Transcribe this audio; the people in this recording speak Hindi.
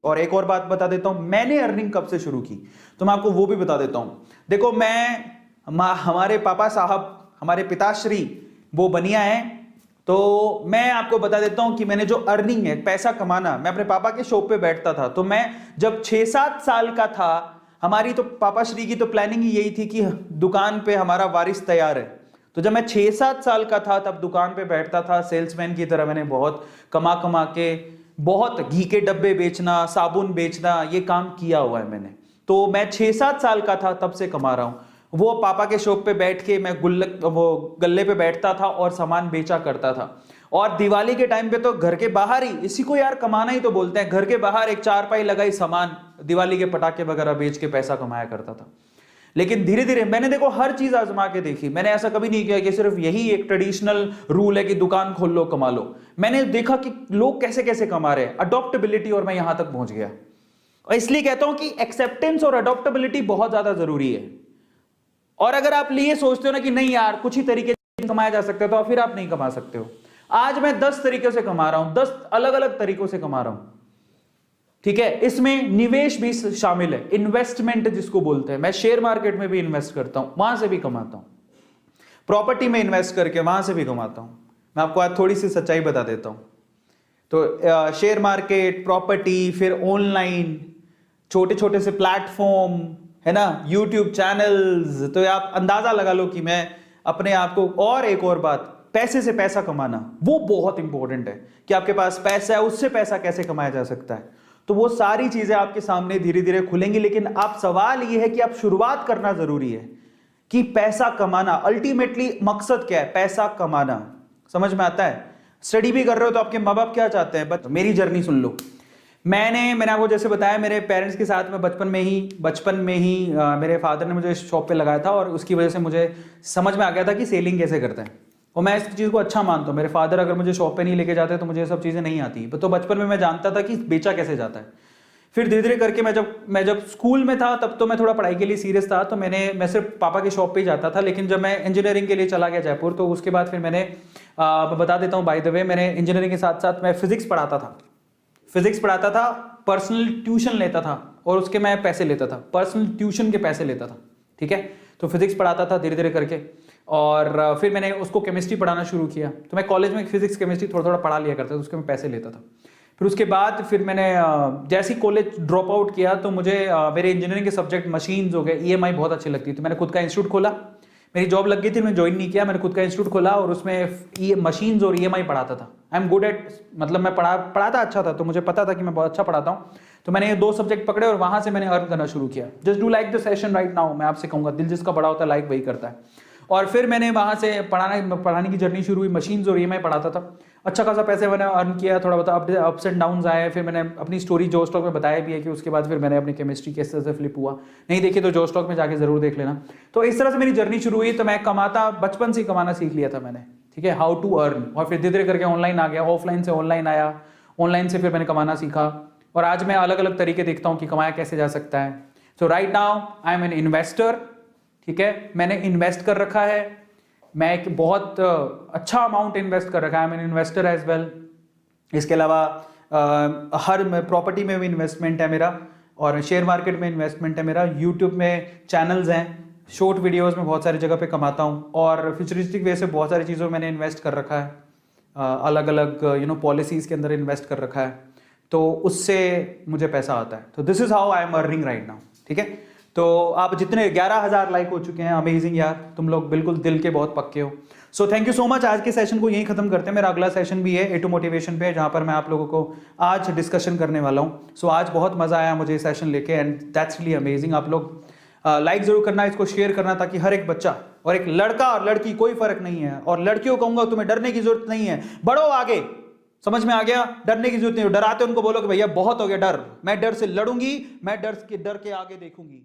और एक और बात बता देता हूं, मैंने अर्निंग कब से शुरू की तो मैं आपको वो भी बता देता हूं। देखो हमारे पापा साहब, हमारे पिताश्री वो बनिया हैं, तो मैं आपको बता देता हूं कि मैंने जो अर्निंग है, पैसा कमाना, मैं अपने पापा के शॉप पे बैठता था। तो मैं जब 6-7 साल का था, हमारी तो पापा श्री की तो प्लानिंग ही यही थी कि दुकान पे हमारा वारिस तैयार है। तो जब मैं 6-7 साल का था तब दुकान पे बैठता था सेल्समैन की तरह। मैंने बहुत कमा कमा के, बहुत घी के डब्बे बेचना, साबुन बेचना, ये काम किया हुआ है मैंने। तो मैं 6-7 साल का था तब से कमा रहा हूं। वो पापा के शॉप पे बैठ के मैं वो गल्ले पे बैठता था और सामान बेचा करता था। और दिवाली के टाइम पे तो घर के बाहर ही, इसी को यार कमाना ही तो बोलते हैं, घर के बाहर एक चारपाई लगाई, सामान दिवाली के पटाखे वगैरह बेच के पैसा कमाया करता था। लेकिन धीरे धीरे मैंने देखो हर चीज आजमा के देखी। मैंने ऐसा कभी नहीं किया कि सिर्फ यही एक ट्रेडिशनल रूल है कि दुकान खोल लो कमा लो। मैंने देखा कि लोग कैसे कैसे कमा रहे हैं, अडॉप्टेबिलिटी, और मैं यहां तक पहुंच गया। और इसलिए कहता हूं कि एक्सेप्टेंस और अडॉप्टेबिलिटी बहुत ज्यादा जरूरी है। और अगर आप लिए सोचते हो ना कि नहीं यार कुछ ही तरीके से कमाया जा सकता है, तो फिर आप नहीं कमा सकते हो। आज मैं 10 तरीके से कमा रहा हूं, 10 अलग अलग तरीकों से कमा रहा हूं, ठीक है। इसमें निवेश भी शामिल है, इन्वेस्टमेंट जिसको बोलते हैं। मैं शेयर मार्केट में भी इन्वेस्ट करता हूं, वहां से भी कमाता हूं। प्रॉपर्टी में इन्वेस्ट करके वहां से भी कमाता हूं। मैं आपको आज थोड़ी सी सच्चाई बता देता हूं। तो शेयर मार्केट, प्रॉपर्टी, फिर ऑनलाइन छोटे छोटे से प्लेटफॉर्म है ना, यूट्यूब चैनल्स। तो आप अंदाजा लगा लो कि मैं अपने आप को, और एक और बात, पैसे से पैसा कमाना, वो बहुत इंपॉर्टेंट है कि आपके पास पैसा है, उससे पैसा कैसे कमाया जा सकता है। तो वो सारी चीजें आपके सामने धीरे धीरे खुलेंगी। लेकिन आप, सवाल ये है कि आप शुरुआत करना जरूरी है कि पैसा कमाना, अल्टीमेटली मकसद क्या है, पैसा कमाना। समझ में आता है? स्टडी भी कर रहे हो तो आपके माँ बाप क्या चाहते हैं, बस मेरी जर्नी सुन लो। मैंने आपको जैसे बताया, मेरे पेरेंट्स के साथ में बचपन में ही मेरे फादर ने मुझे शॉप पे लगाया था, और उसकी वजह से मुझे समझ में आ गया था कि सेलिंग कैसे करते हैं। और मैं इस चीज़ को अच्छा मानता हूँ। मेरे फादर अगर मुझे शॉप पे नहीं लेके जाते तो मुझे ये सब चीज़ें नहीं आती। तो बचपन में मैं जानता था कि बेचा कैसे जाता है। फिर धीरे धीरे करके मैं जब स्कूल में था तब तो मैं थोड़ा पढ़ाई के लिए सीरियस था, तो मैं सिर्फ पापा की शॉप पे ही जाता था। लेकिन जब मैं इंजीनियरिंग के लिए चला गया जयपुर, तो उसके बाद फिर मैंने बता देता हूँ बाय द वे, मैंने इंजीनियरिंग के साथ साथ मैं फिजिक्स पढ़ाता था, पर्सनल ट्यूशन लेता था, और उसके मैं पैसे लेता था, पर्सनल ट्यूशन के पैसे लेता था, ठीक है। तो फिजिक्स पढ़ाता था धीरे धीरे करके, और फिर मैंने उसको केमिस्ट्री पढ़ाना शुरू किया। तो मैं कॉलेज में फिजिक्स केमिस्ट्री थोड़ा थोड़ा पढ़ा लिया करता था, उसके मैं पैसे लेता था। फिर उसके बाद फिर मैंने जैसे ही कॉलेज ड्रॉप आउट किया, तो मुझे मेरे इंजीनियरिंग के सब्जेक्ट मशीन्स हो गए, ईएमआई बहुत अच्छी लगती थी। मैंने खुद का इंस्टीट्यूट खोला, मेरी जॉब लग गई थी, मैंने ज्वाइन नहीं किया, मैंने खुद का इंस्टीट्यूट खोला, और उसमें मशीन्स और ईएमआई पढ़ाता था। आई एम गुड एट, मतलब मैं पढ़ाता अच्छा था, तो मुझे पता था कि मैं बहुत अच्छा पढ़ाता हूँ। तो मैंने ये 2 सब्जेक्ट पकड़े और वहां से मैंने अर्न करना शुरू किया। Just do like the session right now. मैं आपसे कहूंगा, दिल जिसका बड़ा होता है लाइक वही करता है। और फिर मैंने वहां से पढ़ाने की जर्नी शुरू हुई, मशीन्स और ईएमआई पढ़ाता था। अच्छा खासा पैसे मैंने अर्न किया, थोड़ा बहुत अप्स एंड डाउन्स आए। फिर मैंने अपनी स्टोरी जो स्टॉक में बताया भी है कि उसके बाद फिर मैंने अपनी केमिस्ट्री किस तरह से फ्लिप हुआ। नहीं देखी तो जो स्टॉक में जाके जरूर देख लेना। तो इस तरह से मेरी जर्नी शुरू हुई। तो मैं बचपन से ही कमाना सीख लिया था मैंने, ठीक है, हाउ टू अर्न। और फिर धीरे धीरे करके ऑनलाइन आ गया, ऑफलाइन से ऑनलाइन आया, ऑनलाइन से फिर मैंने कमाना सीखा, और आज मैं अलग अलग तरीके देखता हूँ कि कमाया कैसे जा सकता है। So right now I am an investor, ठीक है, मैंने इन्वेस्ट कर रखा है, मैं एक बहुत अच्छा अमाउंट इन्वेस्ट कर रखा है, I am an investor as well. इसके अलावा हर प्रॉपर्टी में भी इन्वेस्टमेंट है मेरा, और शेयर मार्केट में इन्वेस्टमेंट है मेरा, यूट्यूब में चैनल्स हैं, शॉर्ट वीडियोस में बहुत सारी जगह पे कमाता हूँ, और फ्यूचरिस्टिक वे से बहुत सारी चीज़ों में मैंने इन्वेस्ट कर रखा है, अलग अलग पॉलिसीज़ के अंदर इन्वेस्ट कर रखा है, तो उससे मुझे पैसा आता है। तो this is how I am earning right now, ठीक है। तो आप जितने 11,000 लाइक हो चुके हैं, अमेजिंग यार, तुम लोग बिल्कुल दिल के बहुत पक्के हो। So thank you so much. आज के सेशन को यहीं खत्म करते हैं। मेरा अगला सेशन भी है ए टू मोटिवेशन पे, जहां पर मैं आप लोगों को आज डिस्कशन करने वाला हूं। सो आज बहुत मजा आया मुझे सेशन लेके, एंड दैट्स रियली अमेजिंग। आप लोग लाइक जरूर करना, इसको शेयर करना, ताकि हर एक बच्चा, और एक लड़का और लड़की कोई फर्क नहीं है, और लड़कियों को कहूंगा तुम्हें डरने की जरूरत नहीं है, बढ़ो आगे। समझ में आ गया? डरने की जरूरत नहीं। डराते उनको बोलो कि भैया बहुत हो गया डर, मैं डर से लड़ूंगी, मैं डर के आगे देखूंगी।